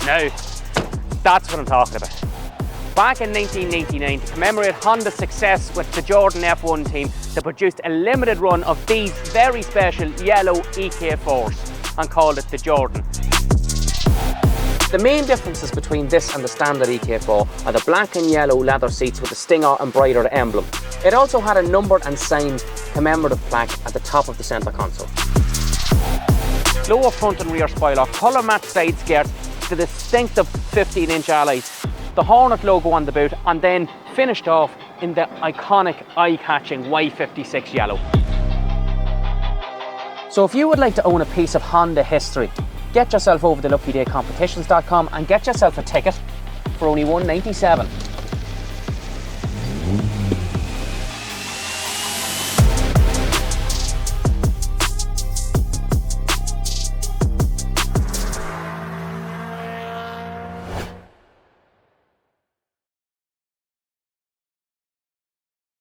Now, that's what I'm talking about. Back in 1999, to commemorate Honda's success with the Jordan F1 team, they produced a limited run of these very special yellow EK4s and called it the Jordan. The main differences between this and the standard EK4 are the black and yellow leather seats with the Stinger embroidered emblem. It also had a numbered and signed commemorative plaque at the top of the centre console. Lower front and rear spoiler, colour matched side skirts, the distinctive 15-inch alloys, the Hornet logo on the boot, and then finished off in the iconic eye-catching 𝗚56 yellow. So if you would like to own a piece of Honda history, get yourself over to 𝗏𝗏𝗃𝗶𝘃competitions.com and get yourself a ticket for only $197.